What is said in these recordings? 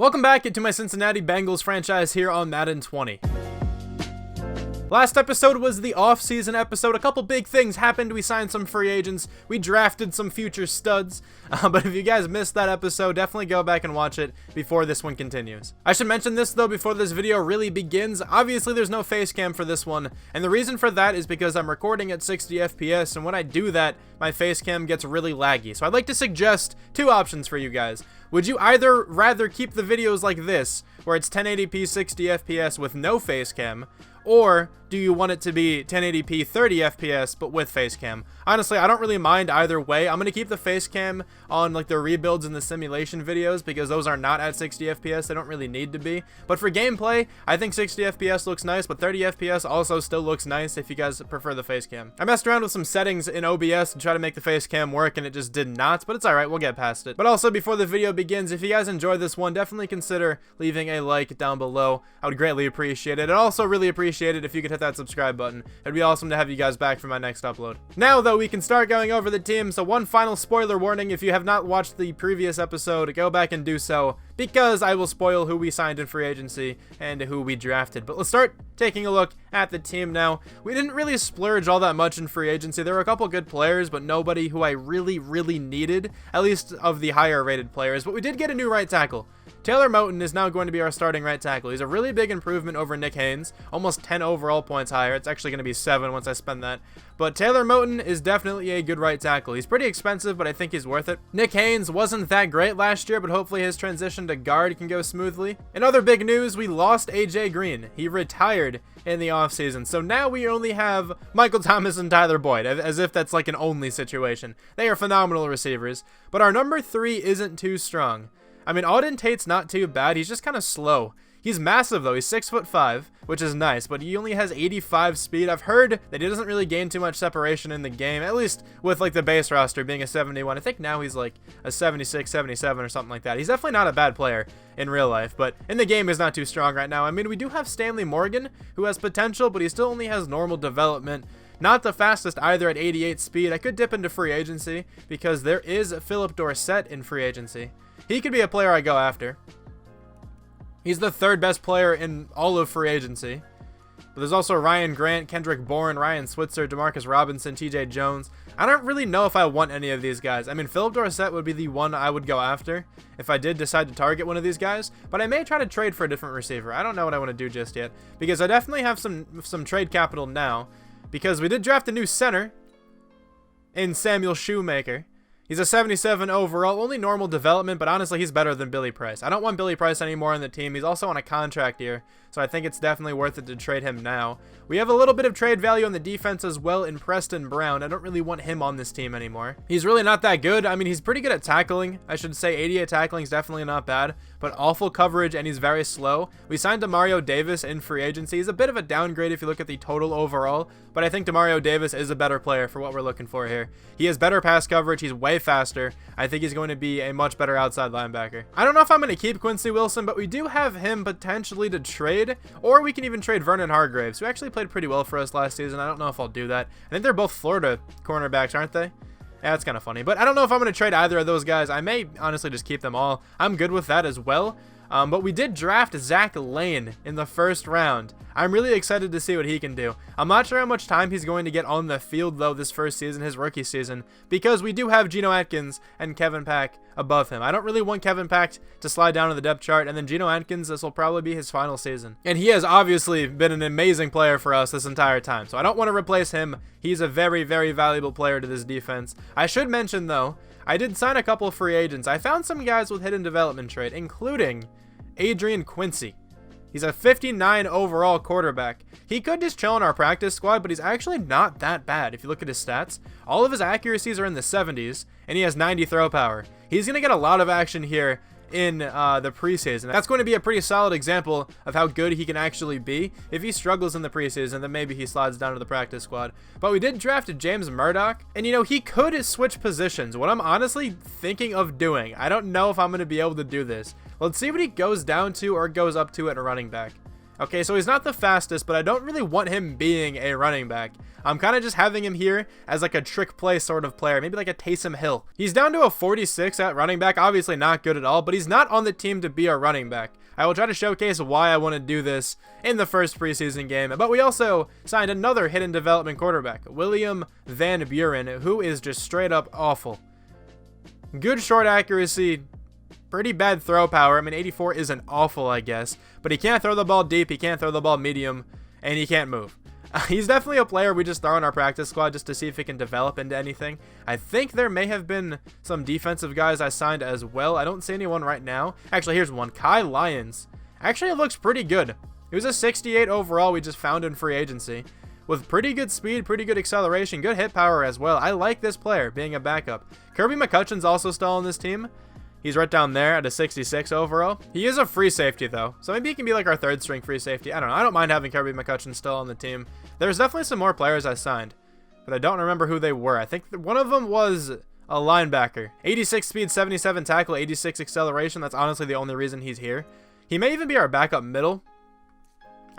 Welcome back to my Cincinnati Bengals franchise here on Madden 20. Last episode was the off-season episode. A couple big things happened. We signed some free agents. We drafted some future studs. But if you guys missed that episode, definitely go back and watch it before this one continues. I should mention this though before this video really begins. Obviously, there's no face cam for this one. And the reason for that is because I'm recording at 60 FPS. And when I do that, my face cam gets really laggy. So I'd like to suggest two options for you guys. Would you either rather keep the videos like this, where it's 1080p 60 FPS with no face cam, or do you want it to be 1080p 30 FPS but with face cam? Honestly, I don't really mind either way. I'm going to keep the face cam on like the rebuilds and the simulation videos because those are not at 60 FPS. They don't really need to be. But for gameplay, I think 60 FPS looks nice, but 30 FPS also still looks nice if you guys prefer the face cam. I messed around with some settings in OBS to try to make the face cam work and it just did not, but it's alright, we'll get past it. But also before the video begins, if you guys enjoyed this one, definitely consider leaving a like down below. I would greatly appreciate it. I'd also really appreciate it if you could hit that subscribe button. It'd be awesome to have you guys back for my next upload. Now though, we can start going over the team. So one final spoiler warning: if you have not watched the previous episode, go back and do so, because I will spoil who we signed in free agency and who we drafted. But let's start taking a look at the team now. We didn't really splurge all that much in free agency. There were a couple good players, but nobody who I really needed, at least of the higher rated players. But we did get a new right tackle. Taylor Moton is now going to be our starting right tackle. He's a really big improvement over Nick Haynes, almost 10 overall points higher. It's actually going to be 7 once I spend that. But Taylor Moton is definitely a good right tackle. He's pretty expensive, but I think he's worth it. Nick Haynes wasn't that great last year, but hopefully his transition to guard can go smoothly. In other big news, we lost AJ Green. He retired in the offseason. So now we only have Michael Thomas and Tyler Boyd, as if that's like an only situation. They are phenomenal receivers, but our number 3 isn't too strong. I mean, Auden Tate's not too bad. He's just kind of slow. He's massive though. He's 6'5", which is nice, but he only has 85 speed. I've heard that he doesn't really gain too much separation in the game, at least with like the base roster being a 71. I think now he's like a 76, 77 or something like that. He's definitely not a bad player in real life, but in the game he's not too strong right now. I mean, we do have Stanley Morgan, who has potential, but he still only has normal development. Not the fastest either at 88 speed. I could dip into free agency because there is Philip Dorsett in free agency. He could be a player I go after. He's the 3rd best player in all of free agency. But there's also Ryan Grant, Kendrick Bourne, Ryan Switzer, Demarcus Robinson, TJ Jones. I don't really know if I want any of these guys. I mean, Philip Dorsett would be the one I would go after if I did decide to target one of these guys. But I may try to trade for a different receiver. I don't know what I want to do just yet, because I definitely have some trade capital now, because we did draft a new center in Samuel Shoemaker. He's a 77 overall, only normal development, but honestly, he's better than Billy Price. I don't want Billy Price anymore on the team. He's also on a contract year, so I think it's definitely worth it to trade him now. We have a little bit of trade value on the defense as well in Preston Brown. I don't really want him on this team anymore. He's really not that good. I mean, he's pretty good at tackling. I should say 88 tackling is definitely not bad, but awful coverage, and he's very slow. We signed Demario Davis in free agency. He's a bit of a downgrade if you look at the total overall, but I think Demario Davis is a better player for what we're looking for here. He has better pass coverage. He's way faster. I think he's going to be a much better outside linebacker. I don't know if I'm going to keep Quincy Wilson, but we do have him potentially to trade, or we can even trade Vernon Hargreaves, who actually played pretty well for us last season. I don't know if I'll do that. I think they're both Florida cornerbacks, aren't they? Yeah, that's kind of funny, but I don't know if I'm going to trade either of those guys. I may honestly just keep them all. I'm good with that as well. But we did draft Zach Lane in the 1st round. I'm really excited to see what he can do. I'm not sure how much time he's going to get on the field, though, this first season, his rookie season, because we do have Geno Atkins and Kevin Pack above him. I don't really want Kevin Pack to slide down to the depth chart, and then Geno Atkins, this will probably be his final season. And he has obviously been an amazing player for us this entire time, so I don't want to replace him. He's a very valuable player to this defense. I should mention, though, I did sign a couple of free agents. I found some guys with hidden development trait, including Adrian Quincy. He's a 59 overall quarterback. He could just chill in our practice squad, but he's actually not that bad if you look at his stats. All of his accuracies are in the 70s, and he has 90 throw power. He's going to get a lot of action here in the preseason. That's going to be a pretty solid example of how good he can actually be. If he struggles in the preseason, then maybe he slides down to the practice squad. But we did draft James Murdoch, and you know, he could switch positions. What I'm honestly thinking of doing, I don't know if I'm going to be able to do this. Let's see what he goes down to or goes up to at a running back. Okay, so he's not the fastest, but I don't really want him being a running back. I'm kind of just having him here as like a trick play sort of player, maybe like a Taysom Hill. He's down to a 46 at running back, obviously not good at all, but he's not on the team to be a running back. I will try to showcase why I want to do this in the first preseason game, but we also signed another hidden development quarterback, William Van Buren, who is just straight up awful. Good short accuracy, pretty bad throw power. I mean, 84 isn't awful, I guess, but he can't throw the ball deep, he can't throw the ball medium, and he can't move. He's definitely a player we just throw in our practice squad just to see if he can develop into anything. I think there may have been some defensive guys I signed as well. I don't see anyone right now. Actually, here's one. Kai Lyons. Actually, it looks pretty good. He was a 68 overall we just found in free agency. With pretty good speed, pretty good acceleration, good hit power as well. I like this player being a backup. Kirby McCutcheon's also still on this team. He's right down there at a 66 overall. He is a free safety, though, so maybe he can be like our third string free safety. I don't know. I don't mind having Kirby McCutcheon still on the team. There's definitely some more players I signed, but I don't remember who they were. I think one of them was a linebacker. 86 speed, 77 tackle, 86 acceleration. That's honestly the only reason he's here. He may even be our backup middle.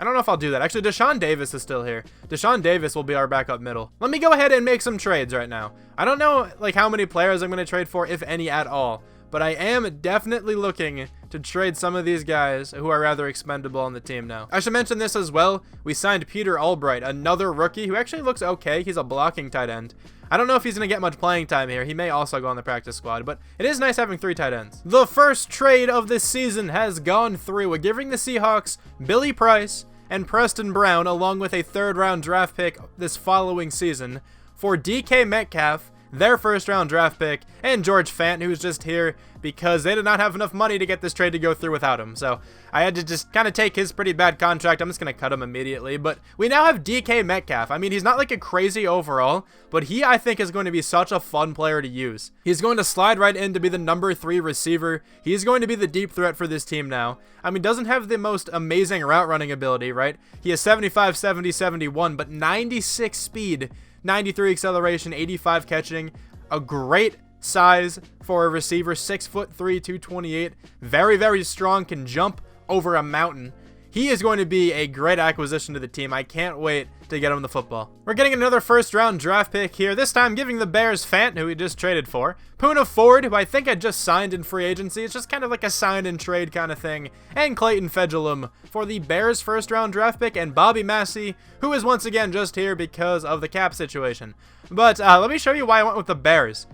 I don't know if I'll do that. Actually, Deshaun Davis is still here. Deshaun Davis will be our backup middle. Let me go ahead and make some trades right now. I don't know like how many players I'm going to trade for, if any at all. But I am definitely looking to trade some of these guys who are rather expendable on the team now. I should mention this as well. We signed Peter Albright, another rookie who actually looks okay. He's a blocking tight end. I don't know if he's going to get much playing time here. He may also go on the practice squad, but it is nice having 3 tight ends. The first trade of this season has gone through, giving the Seahawks Billy Price and Preston Brown, along with a 3rd-round draft pick this following season, for DK Metcalf, their 1st-round draft pick, and George Fant, who's just here because they did not have enough money to get this trade to go through without him. So I had to just kind of take his pretty bad contract. I'm just going to cut him immediately. But we now have DK Metcalf. I mean, he's not like a crazy overall, but he, I think, is going to be such a fun player to use. He's going to slide right in to be the number 3 receiver. He's going to be the deep threat for this team now. I mean, doesn't have the most amazing route running ability, right? He has 75, 70, 71, but 96 speed, 93 acceleration, 85 catching, a great size for a receiver, 6'3", 228, very, very strong, can jump over a mountain. He is going to be a great acquisition to the team. I can't wait to get him the football. We're getting another 1st-round draft pick here, this time giving the Bears Fant, who we just traded for, Poona Ford, who I think I just signed in free agency. It's just kind of like a sign and trade kind of thing, and Clayton Fedulum for the Bears 1st-round draft pick, and Bobby Massey, who is once again just here because of the cap situation. But let me show you why I went with the Bears.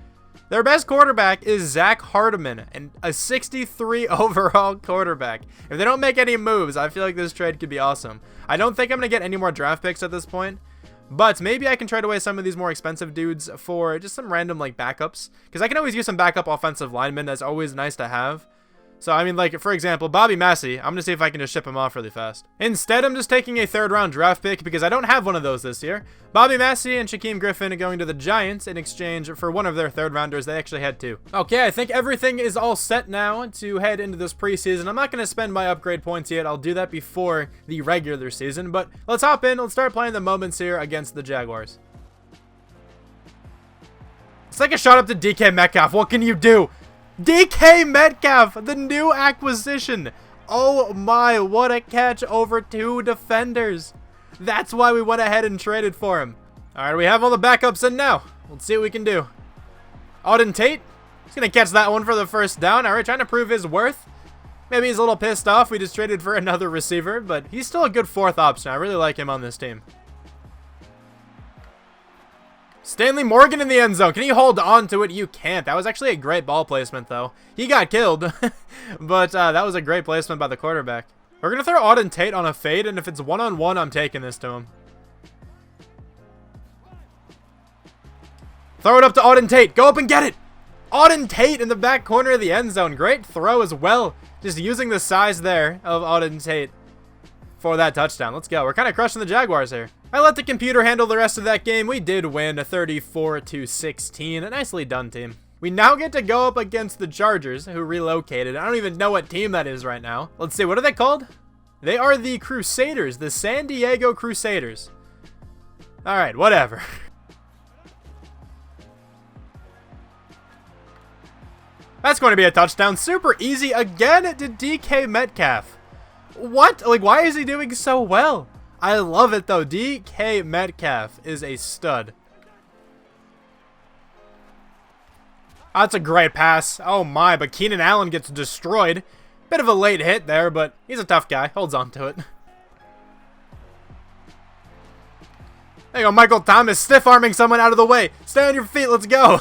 Their best quarterback is Zach Hardiman, and a 63 overall quarterback. If they don't make any moves, I feel like this trade could be awesome. I don't think I'm going to get any more draft picks at this point, but maybe I can trade away some of these more expensive dudes for just some random like backups, because I can always use some backup offensive linemen. That's always nice to have. So, I mean, like, for example, Bobby Massey, I'm going to see if I can just ship him off really fast. Instead, I'm just taking a 3rd-round draft pick because I don't have one of those this year. Bobby Massey and Shaquem Griffin are going to the Giants in exchange for one of their 3rd-rounders. They actually had 2. Okay, I think everything is all set now to head into this preseason. I'm not going to spend my upgrade points yet. I'll do that before the regular season. But let's hop in. Let's start playing the moments here against the Jaguars. It's like a shot up to DK Metcalf. What can you do? DK Metcalf, the new acquisition. Oh my, what a catch over 2 defenders. That's why we went ahead and traded for him. All right, we have all the backups in now. Let's see what we can do. Auden Tate, he's going to catch that one for the 1st down. All right, trying to prove his worth. Maybe he's a little pissed off. We just traded for another receiver, but he's still a good 4th option. I really like him on this team. Stanley Morgan in the end zone. Can you hold on to it? You can't. That was actually a great ball placement, though. He got killed, but that was a great placement by the quarterback. We're going to throw Auden Tate on a fade, and if it's one-on-one, I'm taking this to him. Throw it up to Auden Tate. Go up and get it. Auden Tate in the back corner of the end zone. Great throw as well. Just using the size there of Auden Tate for that touchdown. Let's go. We're kind of crushing the Jaguars here. I let the computer handle the rest of that game. We did win 34-16. A nicely done, team. We now get to go up against the Chargers, who relocated. I don't even know what team that is right now. Let's see. What are they called? They are the Crusaders, the San Diego Crusaders. All right, whatever. That's going to be a touchdown. Super easy again to DK Metcalf. What? Like, why is he doing so well? I love it, though. DK Metcalf is a stud. Oh, that's a great pass. Oh, my. But Keenan Allen gets destroyed. Bit of a late hit there, but he's a tough guy. Holds on to it. There you go. Michael Thomas stiff-arming someone out of the way. Stay on your feet. Let's go.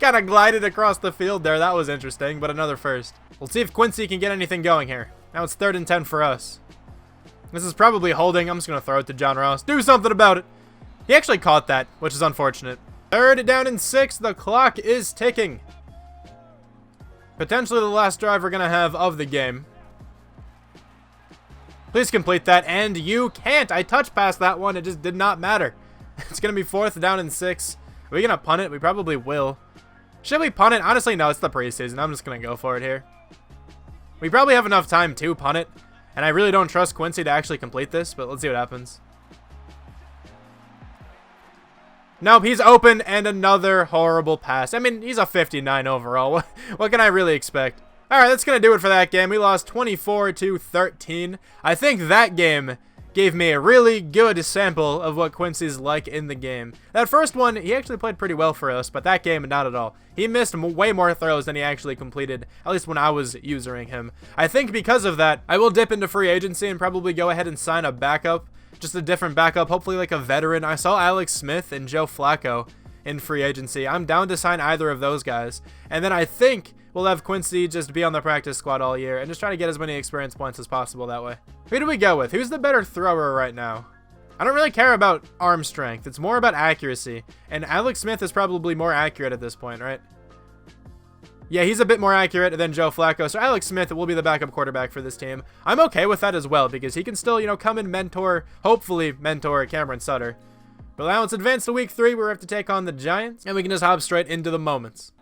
Kind of glided across the field there. That was interesting, but another first. We'll see if Quincy can get anything going here. Now it's 3rd and 10 for us. This is probably holding. I'm just going to throw it to John Ross. Do something about it. He actually caught that, which is unfortunate. 3rd down and 6. The clock is ticking. Potentially the last drive we're going to have of the game. Please complete that, and you can't. I touched past that one. It just did not matter. It's going to be 4th down and 6. Are we going to punt it? We probably will. Should we punt it? Honestly, no. It's the preseason. I'm just going to go for it here. We probably have enough time to punt it, and I really don't trust Quincy to actually complete this, but let's see what happens. Nope, he's open, and another horrible pass. I mean, he's a 59 overall. What can I really expect? All right, that's going to do it for that game. We lost 24-13. I think that game gave me a really good sample of what Quincy's like in the game. That first one, he actually played pretty well for us, but that game, not at all. He missed way more throws than he actually completed, at least when I was using him. I think because of that, I will dip into free agency and probably go ahead and sign a backup, just a different backup, hopefully like a veteran. I saw Alex Smith and Joe Flacco in free agency. I'm down to sign either of those guys, and then I think we'll have Quincy just be on the practice squad all year and just try to get as many experience points as possible that way. Who do we go with? Who's the better thrower right now? I don't really care about arm strength. It's more about accuracy. And Alex Smith is probably more accurate at this point, right? Yeah, he's a bit more accurate than Joe Flacco. So Alex Smith will be the backup quarterback for this team. I'm okay with that as well because he can still, come and mentor, hopefully mentor Cameron Sutter. But now let's advance to week 3 where we have to take on the Giants. And we can just hop straight into the moments.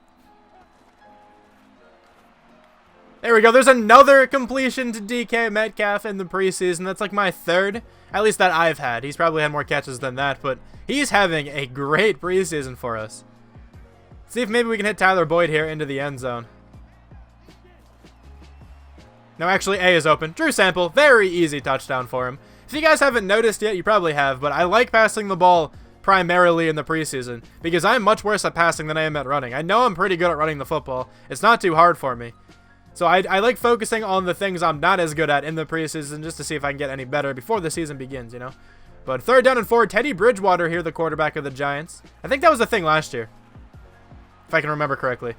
There we go. There's another completion to DK Metcalf in the preseason. That's like my 3rd, at least that I've had. He's probably had more catches than that, but he's having a great preseason for us. See if maybe we can hit Tyler Boyd here into the end zone. No, actually, A is open. Drew Sample, very easy touchdown for him. If you guys haven't noticed yet, you probably have, but I like passing the ball primarily in the preseason because I'm much worse at passing than I am at running. I know I'm pretty good at running the football. It's not too hard for me. So I like focusing on the things I'm not as good at in the preseason just to see if I can get any better before the season begins, But 3rd down and 4, Teddy Bridgewater here, the quarterback of the Giants. I think that was the thing last year, if I can remember correctly.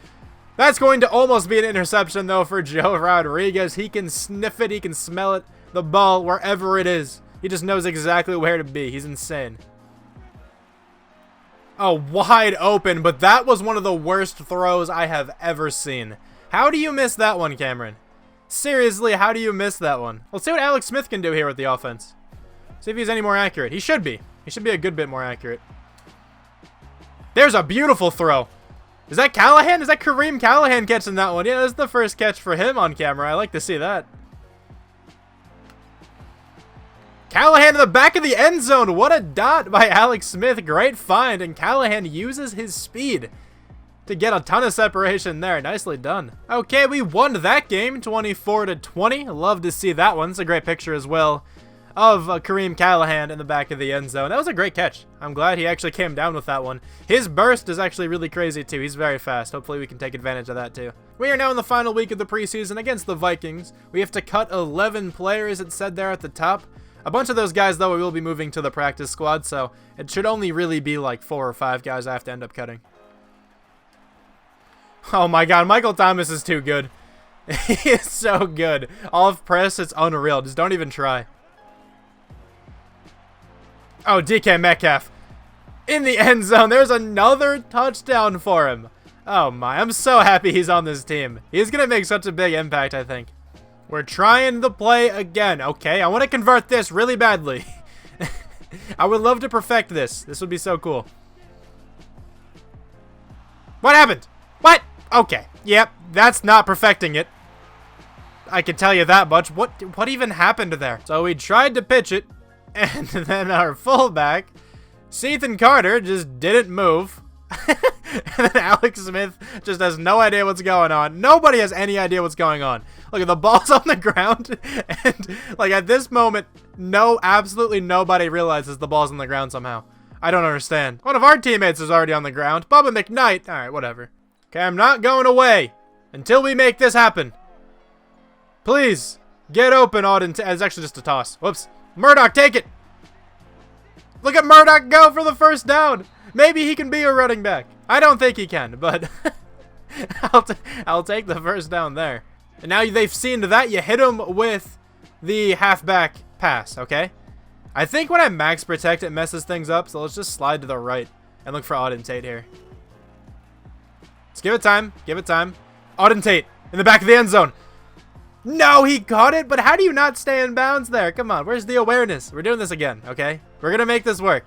That's going to almost be an interception, though, for Joe Rodriguez. He can sniff it. He can smell it. The ball, wherever it is. He just knows exactly where to be. He's insane. Oh, wide open, but that was one of the worst throws I have ever seen. How do you miss that one, Cameron? Seriously, how do you miss that one? Let's see what Alex Smith can do here with the offense. See if he's any more accurate. He should be. He should be a good bit more accurate. There's a beautiful throw. Is that Callahan? Is that Kareem Callahan catching that one? Yeah, that's the first catch for him on camera. I like to see that. Callahan in the back of the end zone. What a dot by Alex Smith. Great find. And Callahan uses his speed to get a ton of separation there. Nicely done. Okay, we won that game 24-20. Love to see that one. It's a great picture as well of Kareem Callahan in the back of the end zone. That was a great catch. I'm glad he actually came down with that one. His burst is actually really crazy too. He's very fast. Hopefully we can take advantage of that too. We are now in the final week of the preseason against the Vikings. We have to cut 11 players, it said there at the top. A bunch of those guys, though, we will be moving to the practice squad, so it should only really be like 4 or 5 guys I have to end up cutting. Oh my god, Michael Thomas is too good. He is so good. Off press, it's unreal. Just don't even try. Oh, DK Metcalf. In the end zone. There's another touchdown for him. Oh my, I'm so happy he's on this team. He's going to make such a big impact, I think. We're trying the play again. Okay, I want to convert this really badly. I would love to perfect this. This would be so cool. What happened? What? Okay. Yep, that's not perfecting it. I can tell you that much. What even happened there? So we tried to pitch it, and then our fullback, Ethan Carter, just didn't move. And then Alex Smith just has no idea what's going on. Nobody has any idea what's going on. Look at the ball's on the ground. And like at this moment, absolutely nobody realizes the ball's on the ground somehow. I don't understand. One of our teammates is already on the ground. Bubba McKnight. All right, whatever. Okay, I'm not going away until we make this happen. Please, get open, Auden. It's actually just a toss. Whoops. Murdoch, take it. Look at Murdoch go for the first down. Maybe he can be a running back. I don't think he can, but I'll take the first down there. And now they've seen to that. You hit him with the halfback pass, okay? I think when I max protect, it messes things up, so let's just slide to the right and look for Auden Tate here. Let's give it time. Give it time. Auden Tate in the back of the end zone. No, he caught it, but how do you not stay in bounds there? Come on, where's the awareness? We're doing this again, okay? We're going to make this work.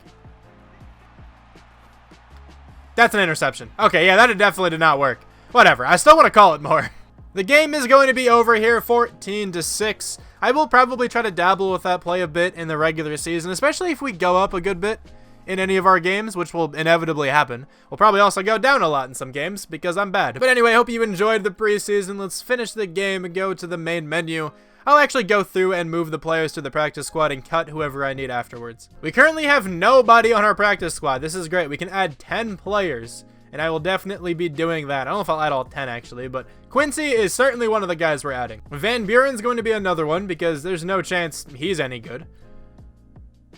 That's an interception. Okay, yeah, that definitely did not work. Whatever, I still want to call it more. The game is going to be over here, 14-6. I will probably try to dabble with that play a bit in the regular season, especially if we go up a good bit in any of our games, which will inevitably happen. We'll probably also go down a lot in some games because I'm bad. But anyway, I hope you enjoyed the preseason. Let's finish the game and go to the main menu. I'll actually go through and move the players to the practice squad and cut whoever I need afterwards. We currently have nobody on our practice squad. This is great. We can add 10 players, and I will definitely be doing that. I don't know if I'll add all 10 actually, but Quincy is certainly one of the guys we're adding. Van Buren's going to be another one because there's no chance he's any good.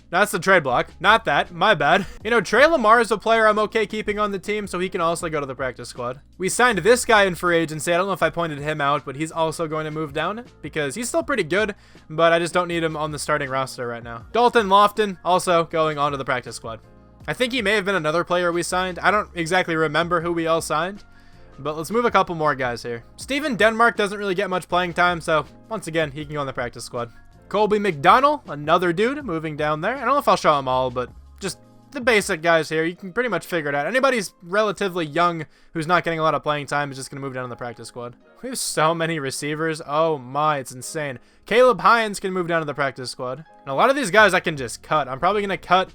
That's the trade block. Not that. My bad. You know, Trey Lamar is a player I'm okay keeping on the team, so he can also go to the practice squad. We signed this guy in free agency. I don't know if I pointed him out, but he's also going to move down because he's still pretty good, but I just don't need him on the starting roster right now. Dalton Lofton also going on to the practice squad. I think he may have been another player we signed. I don't exactly remember who we all signed, but let's move a couple more guys here. Steven Denmark doesn't really get much playing time, so once again, he can go on the practice squad. Colby McDonald, another dude moving down there. I don't know if I'll show them all, but just the basic guys here. You can pretty much figure it out. Anybody's relatively young who's not getting a lot of playing time is just going to move down to the practice squad. We have so many receivers. Oh my, it's insane. Caleb Hines can move down to the practice squad. And a lot of these guys I can just cut. I'm probably going to cut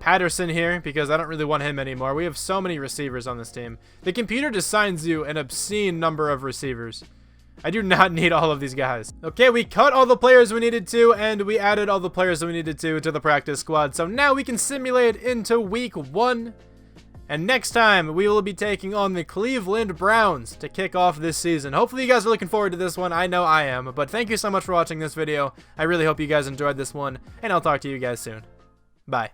Patterson here because I don't really want him anymore. We have so many receivers on this team. The computer just assigns you an obscene number of receivers. I do not need all of these guys. Okay, we cut all the players we needed to, and we added all the players we needed to the practice squad. So now we can simulate into week 1. And next time, we will be taking on the Cleveland Browns to kick off this season. Hopefully you guys are looking forward to this one. I know I am. But thank you so much for watching this video. I really hope you guys enjoyed this one, and I'll talk to you guys soon. Bye.